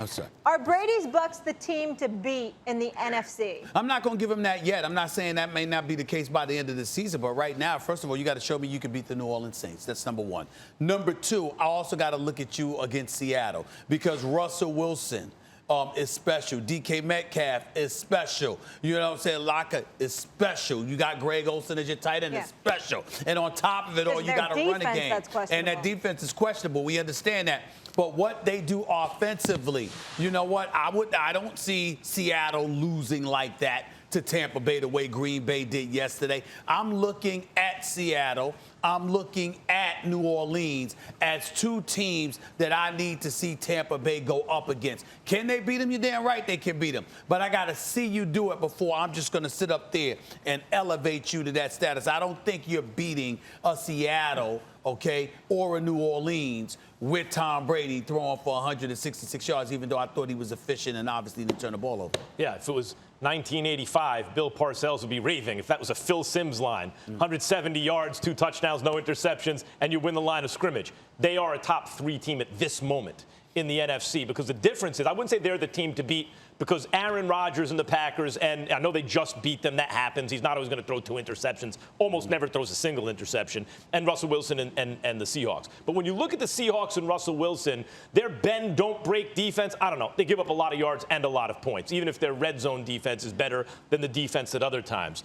I'm sorry. Are Brady's Bucks the team to beat in the NFC? I'm not going to give him that yet. I'm not saying that may not be the case by the end of the season, but right now, first of all, you got to show me you can beat the New Orleans Saints. That's number one. Number two, I also got to look at you against Seattle because Russell Wilson is special. DK Metcalf is special. You know what I'm saying? Lockett is special. You got Greg Olsen as your tight end. It's special. And on top of it all, you got to run a game. And that defense is questionable. We understand that. But what they do offensively, you know what? I don't see Seattle losing like that to Tampa Bay the way Green Bay did yesterday. I'm looking at Seattle. I'm looking at New Orleans as two teams that I need to see Tampa Bay go up against. Can they beat them? You're damn right they can beat them. But I got to see you do it before I'm just going to sit up there and elevate you to that status. I don't think you're beating a Seattle, okay, or a New Orleans with Tom Brady throwing for 166 yards, even though I thought he was efficient and obviously didn't turn the ball over. Yeah, if it was 1985, Bill Parcells would be raving if that was a Phil Simms line. 170 yards, 2 touchdowns, no interceptions, and you win the line of scrimmage. They are a top 3 team at this moment in the NFC because the difference is, I wouldn't say they're the team to beat because Aaron Rodgers and the Packers, and I know they just beat them, that happens. He's not always going to throw 2 interceptions, almost never throws a single interception, and Russell Wilson and the Seahawks. But when you look at the Seahawks and Russell Wilson, their bend, don't break defense, I don't know, they give up a lot of yards and a lot of points, even if their red zone defense is better than the defense at other times.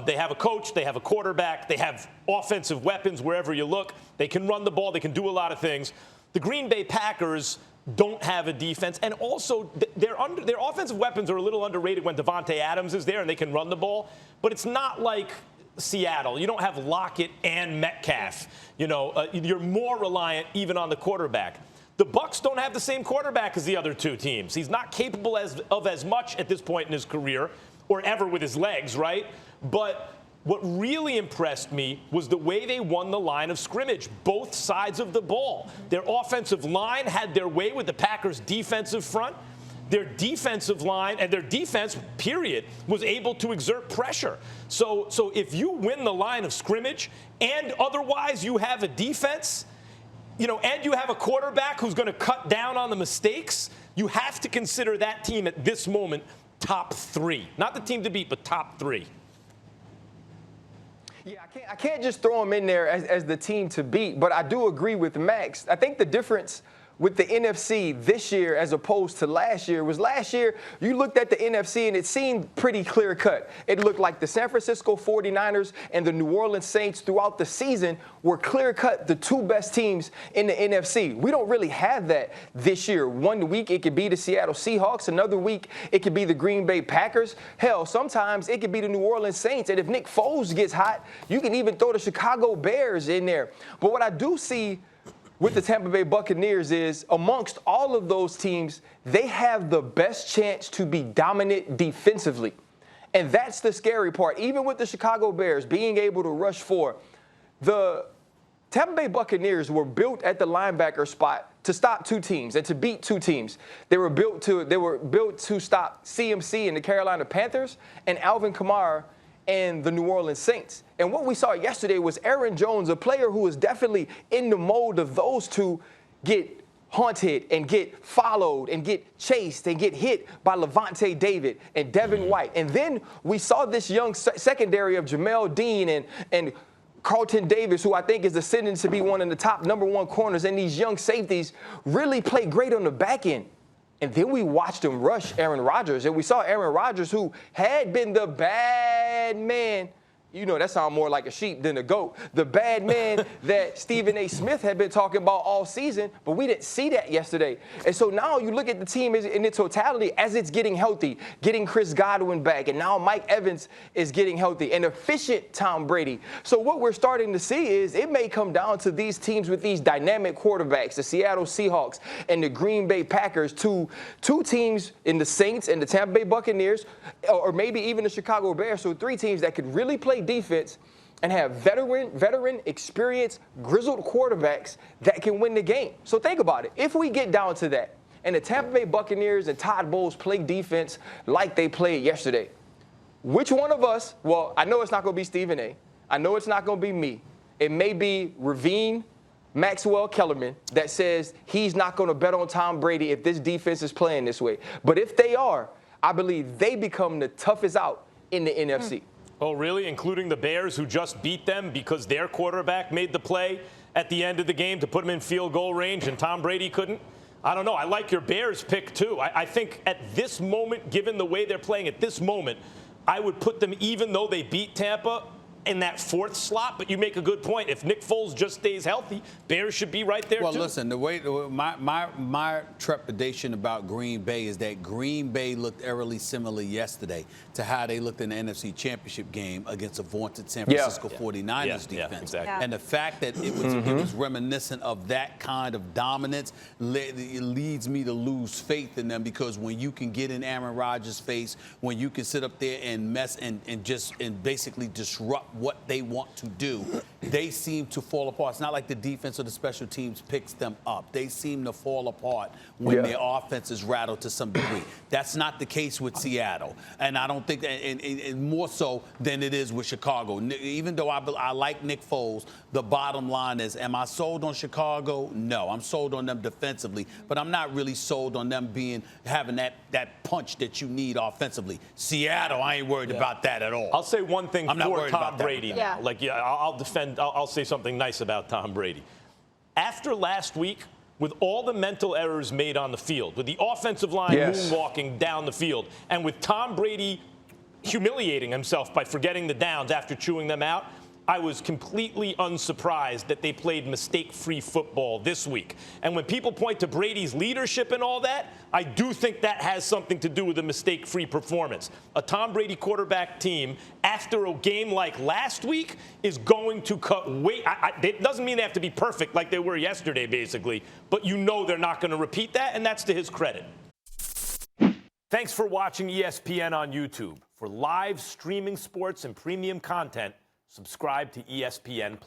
They have a coach, they have a quarterback, they have offensive weapons wherever you look. They can run the ball, they can do a lot of things. The Green Bay Packers don't have a defense, and also their offensive weapons are a little underrated when Devontae Adams is there and they can run the ball, but it's not like Seattle. You don't have Lockett and Metcalf. You know, you're more reliant even on the quarterback. The Bucs don't have the same quarterback as the other 2 teams. He's not capable of as much at this point in his career or ever with his legs, right? But what really impressed me was the way they won the line of scrimmage, both sides of the ball. Their offensive line had their way with the Packers' defensive front. Their defensive line and their defense, period, was able to exert pressure. So if you win the line of scrimmage and otherwise you have a defense, you know, and you have a quarterback who's going to cut down on the mistakes, you have to consider that team at this moment top 3. Not the team to beat, but top 3. Yeah, I can't just throw them in there as the team to beat, but I do agree with Max. I think the difference with the NFC this year as opposed to last year was last year you looked at the NFC and it seemed pretty clear cut. It looked like the San Francisco 49ers and the New Orleans Saints throughout the season were clear cut the 2 best teams in the NFC. We don't really have that this year. One week it could be the Seattle Seahawks. Another week it could be the Green Bay Packers. Hell, sometimes it could be the New Orleans Saints. And if Nick Foles gets hot, you can even throw the Chicago Bears in there. But what I do see with the Tampa Bay Buccaneers is amongst all of those teams, they have the best chance to be dominant defensively. And that's the scary part. Even with the Chicago Bears being able to rush 4, the Tampa Bay Buccaneers were built at the linebacker spot to stop 2 teams and to beat 2 teams. They were built to stop CMC and the Carolina Panthers and Alvin Kamara and the New Orleans Saints. And what we saw yesterday was Aaron Jones, a player who was definitely in the mold of those 2, get haunted and get followed and get chased and get hit by Levante David and Devin White. And then we saw this young secondary of Jamel Dean and Carlton Davis, who I think is ascending to be one of the top #1 corners, and these young safeties really play great on the back end. And then we watched him rush Aaron Rodgers, and we saw Aaron Rodgers, who had been the bad man. You know, that sounds more like a sheep than a goat. The bad man that Stephen A. Smith had been talking about all season, but we didn't see that yesterday. And so now you look at the team in its totality as it's getting healthy, getting Chris Godwin back, and now Mike Evans is getting healthy, and efficient Tom Brady. So what we're starting to see is it may come down to these teams with these dynamic quarterbacks, the Seattle Seahawks and the Green Bay Packers, two teams in the Saints and the Tampa Bay Buccaneers, or maybe even the Chicago Bears. So 3 teams that could really play defense and have veteran, experienced, grizzled quarterbacks that can win the game. So think about it. If we get down to that, and the Tampa Bay Buccaneers and Todd Bowles play defense like they played yesterday, which one of us, well, I know it's not going to be Stephen A. I know it's not going to be me. It may be Ravine, Maxwell Kellerman that says he's not going to bet on Tom Brady if this defense is playing this way. But if they are, I believe they become the toughest out in the NFC. Oh, really? Including the Bears, who just beat them because their quarterback made the play at the end of the game to put them in field goal range and Tom Brady couldn't? I don't know. I like your Bears pick, too. I think at this moment, given the way they're playing at this moment, I would put them, even though they beat Tampa, in that fourth slot. But you make a good point. If Nick Foles just stays healthy, Bears should be right there, well, too. Well, listen, my trepidation about Green Bay is that Green Bay looked eerily similar yesterday to how they looked in the NFC Championship game against a vaunted San Francisco 49ers defense. Exactly. And the fact that it was reminiscent of that kind of dominance leads me to lose faith in them, because when you can get in Aaron Rodgers' face, when you can sit up there and mess and basically disrupt what they want to do, they seem to fall apart. It's not like the defense or the special teams picks them up. They seem to fall apart when their offense is rattled to some degree. That's not the case with Seattle, and I don't think, and more so than it is with Chicago. Even though I like Nick Foles, the bottom line is, am I sold on Chicago? No, I'm sold on them defensively, but I'm not really sold on them having that punch that you need offensively. Seattle, I ain't worried about that at all. I'll say one thing for Tom Brady now. I'll say something nice about Tom Brady. After last week, with all the mental errors made on the field, with the offensive line moonwalking down the field, and with Tom Brady humiliating himself by forgetting the downs after chewing them out, I was completely unsurprised that they played mistake-free football this week. And when people point to Brady's leadership and all that, I do think that has something to do with a mistake-free performance. A Tom Brady quarterback team, after a game like last week, is going to cut weight. It doesn't mean they have to be perfect like they were yesterday, basically, but you know they're not going to repeat that, and that's to his credit. Thanks for watching ESPN on YouTube. For live streaming sports and premium content, subscribe to ESPN+.